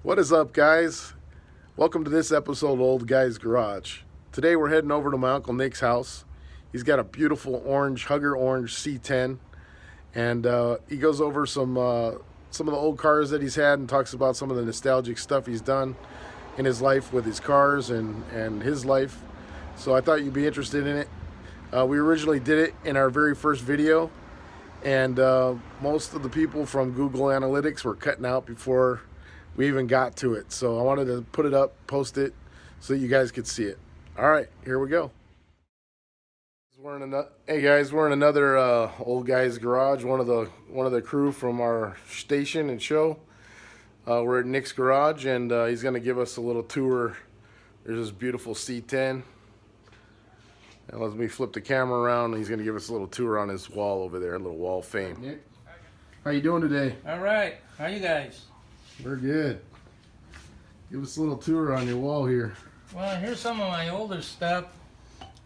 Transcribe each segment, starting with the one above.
What is up, guys? Welcome to this episode of Old Guyz Garage. Today we're heading over to my Uncle Nick's house. He's got a beautiful hugger orange C10, and he goes over some of the old cars that he's had and talks about some of the nostalgic stuff he's done in his life with his cars and his life. So I thought you'd be interested in it. We originally did it in our very first video, and most of the people from Google Analytics were cutting out before we even got to it. So I wanted to put it up, post it, so you guys could see it. All right, here we go. Hey guys, we're in another Old Guyz Garage. One of the crew from our station and show. We're at Nick's garage, and he's gonna give us a little tour. There's this beautiful C10. And let me flip the camera around. And he's gonna give us a little tour on his wall over there, a little wall of fame. Nick, how you doing today? All right, how you guys? We're good. Give us a little tour on your wall here. Well, here's some of my older stuff.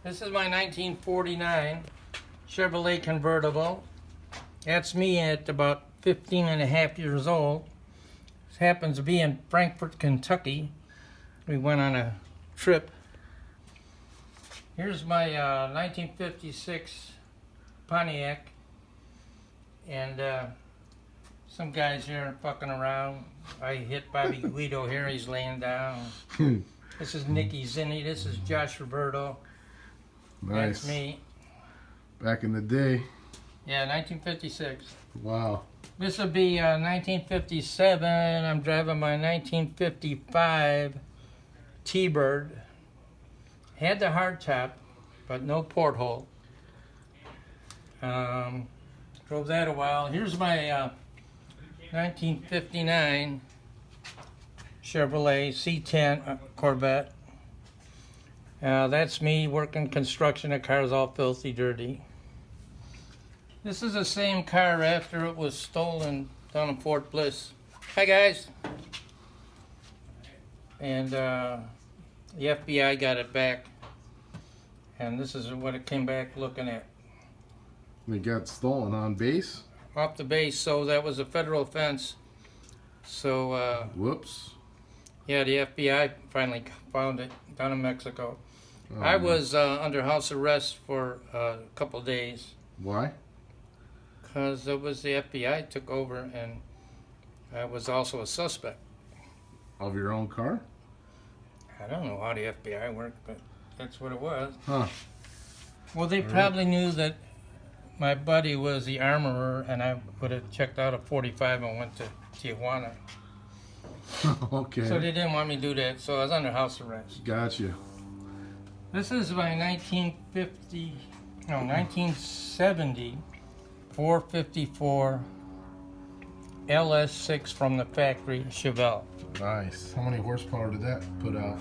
This is my 1949 Chevrolet convertible. That's me at about 15 and a half years old. This happens to be in Frankfort, Kentucky. We went on a trip. Here's my 1956 Pontiac. And some guys here fucking around. I hit Bobby Guido here, he's laying down. This is Nicky Zinni, this is Josh Roberto. Nice. That's me. Back in the day. Yeah, 1956. Wow. This would be 1957. I'm driving my 1955 T-Bird. Had the hardtop, but no porthole. Drove that a while. Here's my 1959 Chevrolet C10 Corvette. That's me working construction. The car's all filthy dirty. This is the same car after it was stolen down in Fort Bliss. Hi guys. And the FBI got it back. And this is what it came back looking at. It got stolen on base? Off the base, so that was a federal offense. So, whoops. Yeah, the FBI finally found it down in Mexico. Oh, I was under house arrest for a couple days. Why? Because it was the FBI took over, and I was also a suspect. Of your own car? I don't know how the FBI worked, but that's what it was. Huh. Well, they probably knew that my buddy was the armorer, and I would have checked out a 45 and went to Tijuana. Okay. So they didn't want me to do that, so I was under house arrest. Gotcha. This is my 1970 454 LS6 from the factory, Chevelle. Nice. How many horsepower did that put out?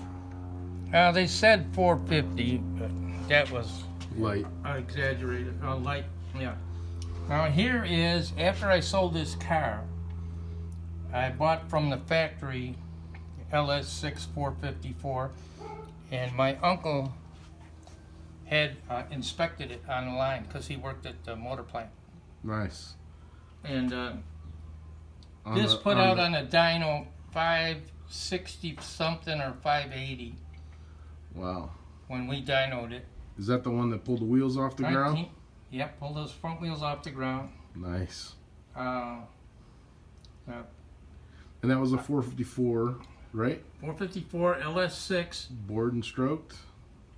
They said 450, but that was Light. exaggerated. Light, yeah. Now here is, after I sold this car, I bought from the factory LS6 454, and my uncle had inspected it online because he worked at the motor plant. Nice. And this put out on a dyno 560 something or 580. Wow. When we dynoed it. Is that the one that pulled the wheels off the ground? Yep, pulled those front wheels off the ground. Nice. And that was a 454, right? 454 LS6. Bored and stroked?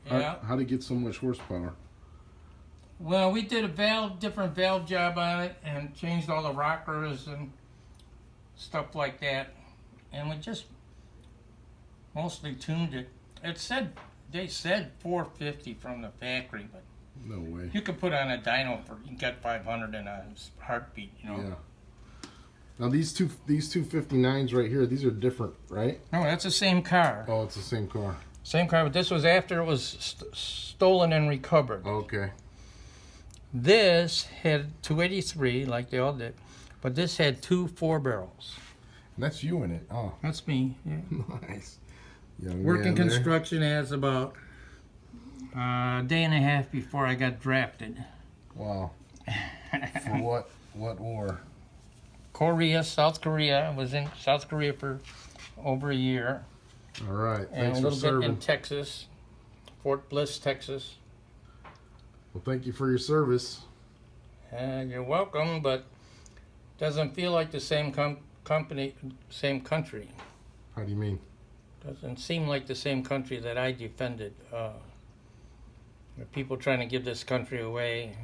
Yeah. How'd it get so much horsepower? Well, we did a different valve job on it and changed all the rockers and stuff like that. And we just mostly tuned it. They said 450 from the factory, but no way. you could put on a dyno for, you got 500 in a heartbeat, you know. Yeah. Now these two 59s right here, these are different, right? No, that's the same car. Oh, it's the same car. Same car, but this was after it was stolen and recovered. Okay. This had 283, like they all did, but this had 2 4-barrels. And that's you in it. Oh. That's me. Yeah. Nice. Young Working man construction as about a day and a half before I got drafted. Wow. For what war? Korea, South Korea. I was in South Korea for over a year. All right. And Thanks a for little bit in serving. Texas, Fort Bliss, Texas. Well, thank you for your service. You're welcome, but doesn't feel like the same company, same country. How do you mean? Doesn't seem like the same country that I defended. There are people trying to give this country away.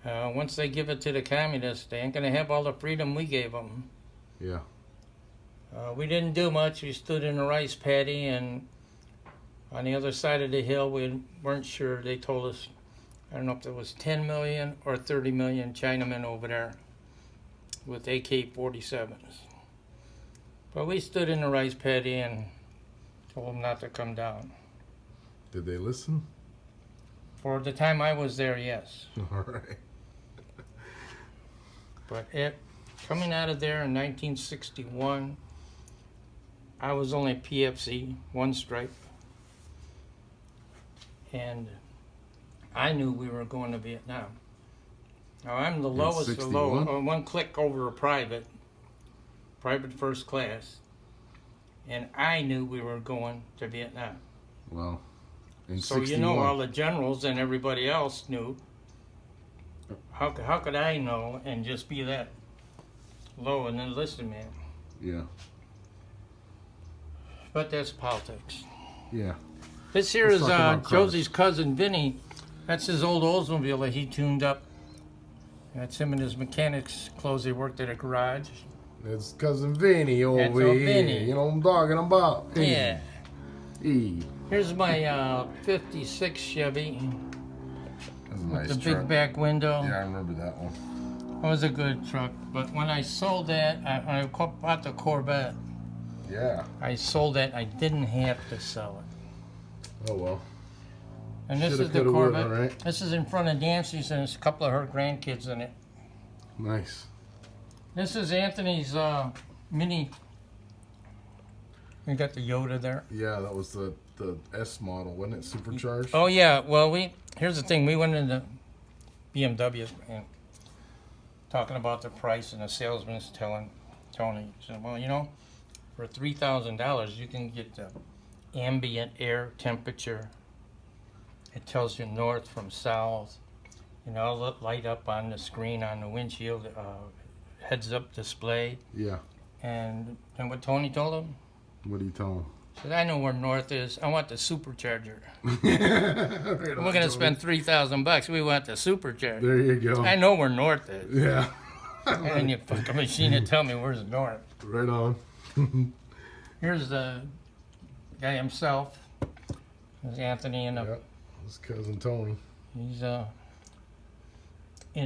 Once they give it to the communists, they ain't going to have all the freedom we gave them. Yeah. We didn't do much. We stood in a rice paddy, and on the other side of the hill, we weren't sure. They told us, I don't know if there was 10 million or 30 million Chinamen over there with AK-47s. But we stood in the rice paddy and told them not to come down. Did they listen? For the time I was there, yes. All right. But coming out of there in 1961, I was only PFC, one stripe. And I knew we were going to Vietnam. Now I'm the lowest of low, 61? one click over a private first class. And I knew we were going to Vietnam. Well, in So 61. you know, all the generals and everybody else knew. How could I know and just be that low and enlisted man? Yeah. But that's politics. Yeah. This here Let's is talk about cars. Josie's cousin Vinny. That's his old Oldsmobile that he tuned up. That's him and his mechanics clothes. They worked at a garage. It's cousin Vinny over That's here. old Vinny. You know what I'm talking about? Yeah. E. Here's my 56 Chevy That's a with nice the truck. big back window. Yeah, I remember that one. It was a good truck. But when I sold that, I bought the Corvette. Yeah. I sold that. I didn't have to sell it. Oh well. And this Shoulda, is the coulda, woulda, Corvette. right? This is in front of Nancy's, and there's a couple of her grandkids in it. Nice. This is Anthony's Mini. We got the Yoda there. Yeah, that was the S model, wasn't it? Supercharged. Oh yeah. Well, here's the thing. We went into BMW and talking about the price, and the salesman's telling Tony, he said, "Well, you know, for $3,000, you can get the ambient air temperature. It tells you north from south. You know, light up on the screen on the windshield, heads-up display." Yeah. And what Tony told him? What do you tell him? He said, "I know where north is. I want the supercharger. We're We're gonna spend $3,000. We want the supercharger. There you go. I know where north is." Yeah. And then you fucking machine to tell me where's north. Right on. Here's the guy himself. There's Anthony, and Yep. His cousin Tony. he's in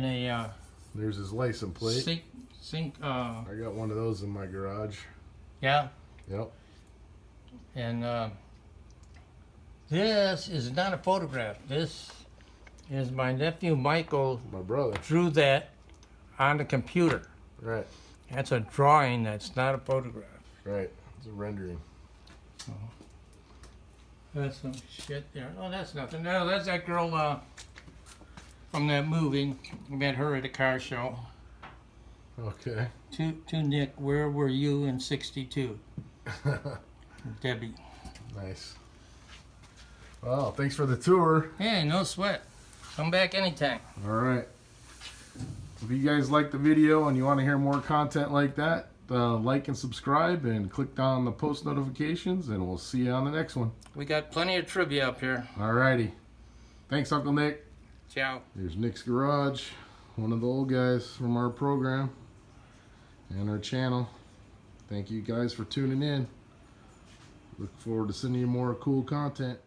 a There's his license plate. sink. I got one of those in my garage. Yeah. Yep. And this is not a photograph. This is my nephew Michael My brother. drew that on the computer. Right. That's a drawing. That's not a photograph. Right. It's a rendering. That's some shit there. Oh, that's nothing. No, that's that girl from that movie. We met her at a car show. Okay. To Nick, where were you in '62? Debbie. Nice. Well, thanks for the tour. Hey, no sweat. Come back anytime. All right. If you guys like the video and you want to hear more content like that, like and subscribe and click on the post notifications, and we'll see you on the next one. We got plenty of trivia up here. All righty. Thanks, Uncle Nick. Ciao. There's Nick's Garage, one of the old guys from our program and our channel. Thank you guys for tuning in. Look forward to sending you more cool content.